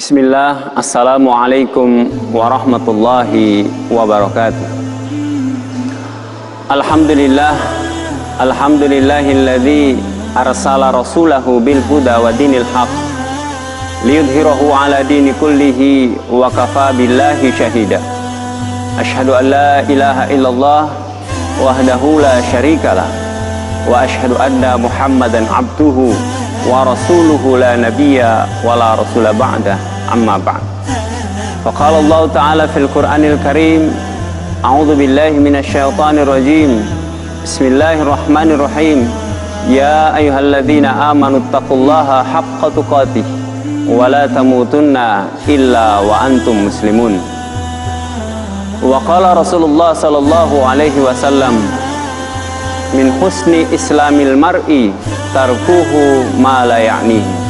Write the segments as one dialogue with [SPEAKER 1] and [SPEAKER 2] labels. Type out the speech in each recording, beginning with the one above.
[SPEAKER 1] Bismillah, Assalamualaikum warahmatullahi wabarakatuh. Alhamdulillahilladzi arsala rasulahu bil huda wa dinil haq liyudhhirahu ala dini kullihi wa kafa billahi syahida. Asyhadu an la ilaha illallah wahdahu la syarikalah wa asyhadu anna Muhammadan abduhu wa rasuluhu la nabiyya wa la rasula ba'da, amma ba'd. Faqala Allah ta'ala fil Qur'anil Karim, a'udzu billahi minasy syaithanir rajim. Bismillahirrahmanirrahim. Ya ayyuhalladzina amanu taqullaha haqqa tuqatih wa la tamutunna illa wa antum muslimun. Wa qala Rasulullah sallallahu alaihi wasallam, min husni islamil mar'i tarkuhu ma la ya'nihi.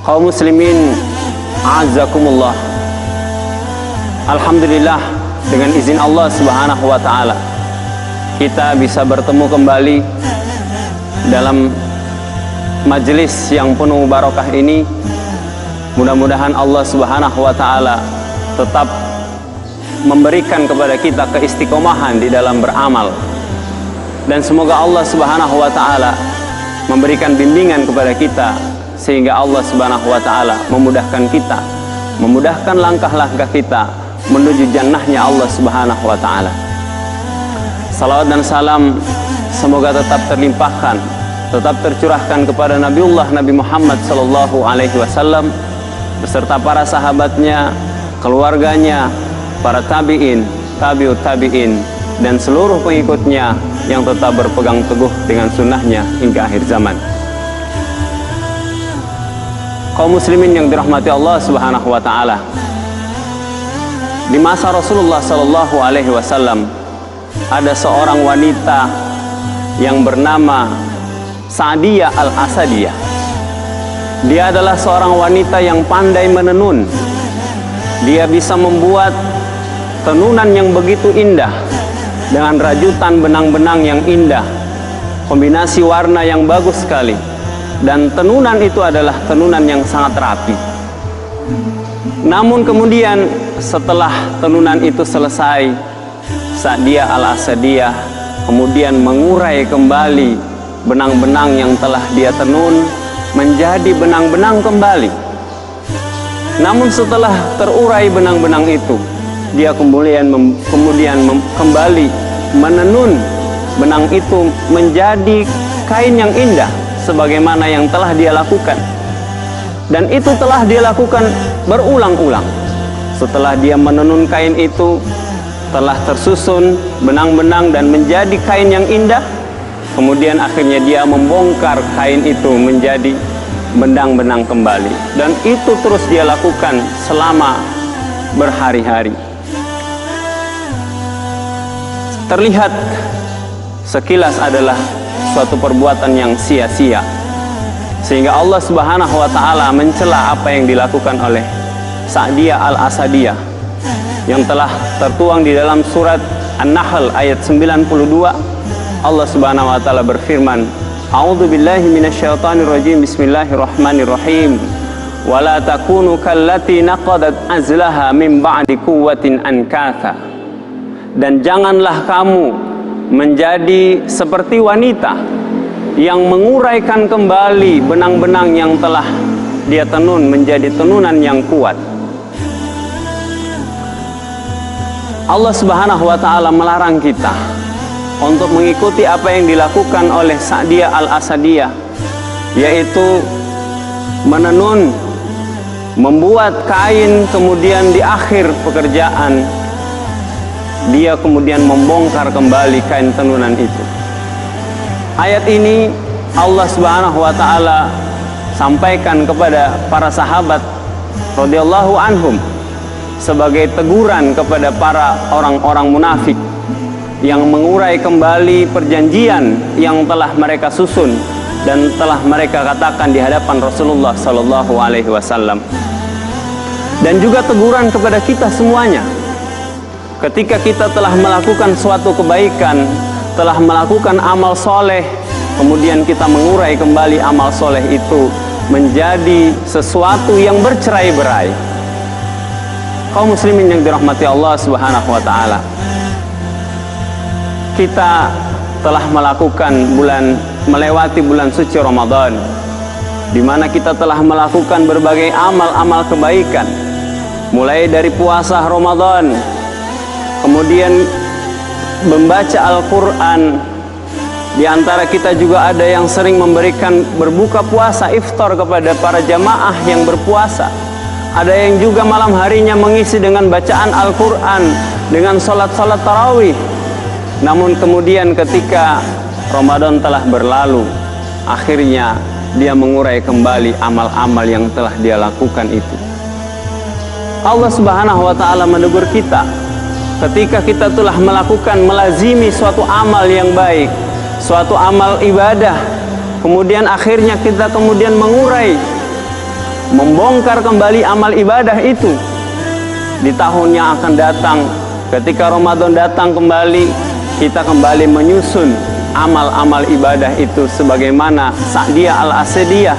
[SPEAKER 1] Kaum muslimin, a'azzakumullah. Alhamdulillah, dengan izin Allah Subhanahu wa taala kita bisa bertemu kembali dalam majelis yang penuh barokah ini. Mudah-mudahan Allah Subhanahu wa taala tetap memberikan kepada kita keistiqomahan di dalam beramal. Dan semoga Allah Subhanahu wa ta'ala memberikan bimbingan kepada kita, sehingga Allah Subhanahu wa ta'ala memudahkan kita, memudahkan langkah-langkah kita menuju jannahnya Allah Subhanahu wa ta'ala. Salawat dan salam semoga tetap terlimpahkan, tetap tercurahkan kepada Nabiullah Nabi Muhammad sallallahu alaihi wasallam beserta para sahabatnya, keluarganya, para tabi'in, tabi'ut tabi'in, dan seluruh pengikutnya yang tetap berpegang teguh dengan sunnahnya hingga akhir zaman. Kaum muslimin yang dirahmati Allah Subhanahu wa ta'ala, di masa Rasulullah sallallahu alaihi wasallam ada seorang wanita yang bernama Sa'diyah al-Asadiyah. Dia adalah seorang wanita yang pandai menenun. Dia bisa membuat tenunan yang begitu indah dengan rajutan benang-benang yang indah, kombinasi warna yang bagus sekali, dan tenunan itu adalah tenunan yang sangat rapi. Namun kemudian setelah tenunan itu selesai, Sa'diyah al-Asadiyah kemudian mengurai kembali benang-benang yang telah dia tenun menjadi benang-benang kembali. Namun setelah terurai benang-benang itu, dia kemudian kembali menenun benang itu menjadi kain yang indah sebagaimana yang telah dia lakukan. Dan itu telah dia lakukan berulang-ulang. Setelah dia menenun kain itu, telah tersusun benang-benang dan menjadi kain yang indah, kemudian akhirnya dia membongkar kain itu menjadi benang-benang kembali. Dan itu terus dia lakukan selama berhari-hari. Terlihat sekilas adalah suatu perbuatan yang sia-sia, sehingga Allah Subhanahu wa ta'ala mencela apa yang dilakukan oleh Sa'diyah al-Asadiyah yang telah tertuang di dalam surat An-Nahl ayat 92. Allah Subhanahu wa ta'ala berfirman, a'udzu billahi minasyaitonir rajim, bismillahirrahmanirrahim, wa la takunu kallati naqadat azlaha min ba'di quwwatin ankatha. Dan janganlah kamu menjadi seperti wanita yang menguraikan kembali benang-benang yang telah dia tenun menjadi tenunan yang kuat. Allah Subhanahu wa ta'ala melarang kita untuk mengikuti apa yang dilakukan oleh Sa'diyah al-Asadiyah, yaitu menenun, membuat kain, kemudian di akhir pekerjaan dia kemudian membongkar kembali kain tenunan itu. Ayat ini Allah Subhanahu wa ta'ala sampaikan kepada para sahabat radhiyallahu anhum sebagai teguran kepada para orang-orang munafik yang mengurai kembali perjanjian yang telah mereka susun dan telah mereka katakan di hadapan Rasulullah sallallahu alaihi wasallam. Dan juga teguran kepada kita semuanya. Ketika kita telah melakukan suatu kebaikan, telah melakukan amal soleh, kemudian kita mengurai kembali amal soleh itu menjadi sesuatu yang bercerai-berai. Kaum muslimin yang dirahmati Allah Subhanahu wa taala, kita telah melewati bulan suci Ramadan, di mana kita telah melakukan berbagai amal-amal kebaikan, mulai dari puasa Ramadan, kemudian membaca Al-Quran. Di antara kita juga ada yang sering memberikan berbuka puasa, iftar kepada para jamaah yang berpuasa. Ada yang juga malam harinya mengisi dengan bacaan Al-Quran, dengan salat-salat tarawih. Namun kemudian ketika Ramadan telah berlalu, akhirnya dia mengurai kembali amal-amal yang telah dia lakukan itu. Allah Subhanahu wa taala menegur kita ketika kita telah melazimi suatu amal yang baik, suatu amal ibadah, kemudian akhirnya kita mengurai, membongkar kembali amal ibadah itu. Di tahun yang akan datang, ketika Ramadan datang kembali, kita kembali menyusun amal-amal ibadah itu sebagaimana Sa'diyah Al-Asadiyah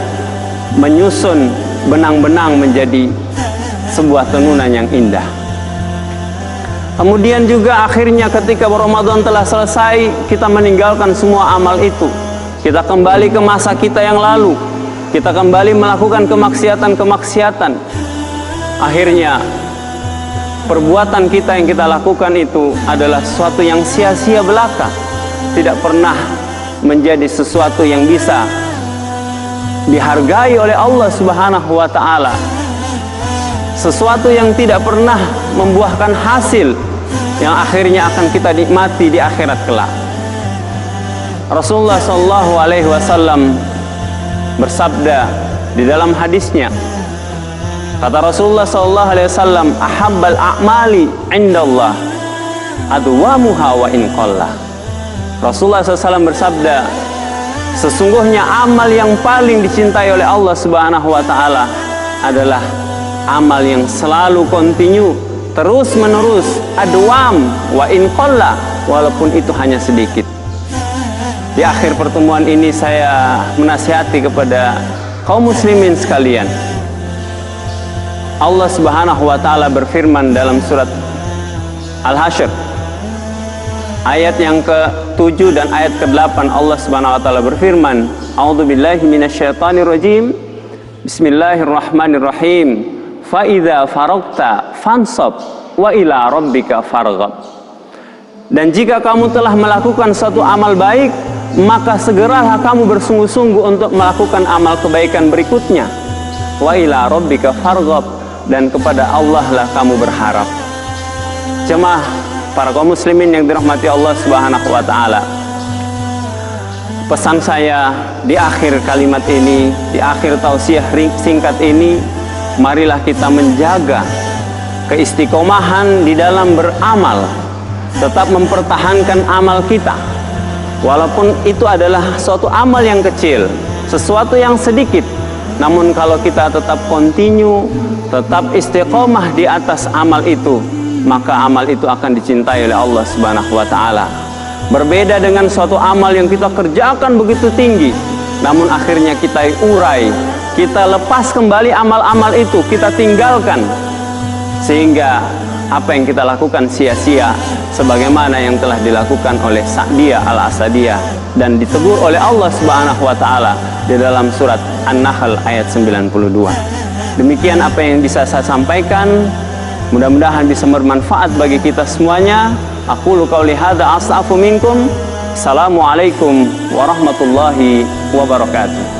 [SPEAKER 1] menyusun benang-benang menjadi sebuah tenunan yang indah. Kemudian juga akhirnya ketika Ramadan telah selesai, kita meninggalkan semua amal itu. Kita kembali ke masa kita yang lalu. Kita kembali melakukan kemaksiatan-kemaksiatan. Akhirnya perbuatan kita yang kita lakukan itu adalah sesuatu yang sia-sia belaka, tidak pernah menjadi sesuatu yang bisa dihargai oleh Allah Subhanahu wa taala, sesuatu yang tidak pernah membuahkan hasil yang akhirnya akan kita nikmati di akhirat kelak. Rasulullah sallallahu alaihi wasallam bersabda di dalam hadisnya, kata Rasulullah sallallahu alaihi wasallam, ahabbal a'mali indallah adwamuha wa in qalla. Rasulullah SAW bersabda, sesungguhnya amal yang paling dicintai oleh Allah Subhanahu wa taala adalah amal yang selalu kontinu, terus menerus, adwam wa in qalla, walaupun itu hanya sedikit. Di akhir pertemuan ini saya menasihati kepada kaum muslimin sekalian. Allah Subhanahu wa taala berfirman dalam surat Al-Hasyr ayat yang ke-7 dan ayat ke-8. Allah Subhanahu wa taala berfirman, a'udzubillahi minasyaitonirrajim, bismillahirrahmanirrahim, fa idza faragta fansab wa ila rabbika farghab. Dan jika kamu telah melakukan suatu amal baik, maka segeralah kamu bersungguh-sungguh untuk melakukan amal kebaikan berikutnya. Wa ila rabbika farghab, dan kepada Allah lah kamu berharap. Jemaah para kaum muslimin yang dirahmati Allah Subhanahu wa taala, pesan saya di akhir kalimat ini, di akhir tausiah singkat ini, marilah kita menjaga keistiqomahan di dalam beramal, tetap mempertahankan amal kita. Walaupun itu adalah suatu amal yang kecil, sesuatu yang sedikit, namun kalau kita tetap kontinu, tetap istiqomah di atas amal itu, maka amal itu akan dicintai oleh Allah Subhanahu wa taala. Berbeda dengan suatu amal yang kita kerjakan begitu tinggi, namun akhirnya kita urai, kita lepas kembali amal-amal itu, kita tinggalkan, sehingga apa yang kita lakukan sia-sia, sebagaimana yang telah dilakukan oleh Sa'diyah Al-Asadiyah dan ditegur oleh Allah Subhanahu wa taala di dalam surat An-Nahl ayat 92. Demikian apa yang bisa saya sampaikan, mudah-mudahan bisa bermanfaat bagi kita semuanya. Aqulu qauli hadza, astaghfiru minkum. Assalamualaikum warahmatullahi wabarakatuh.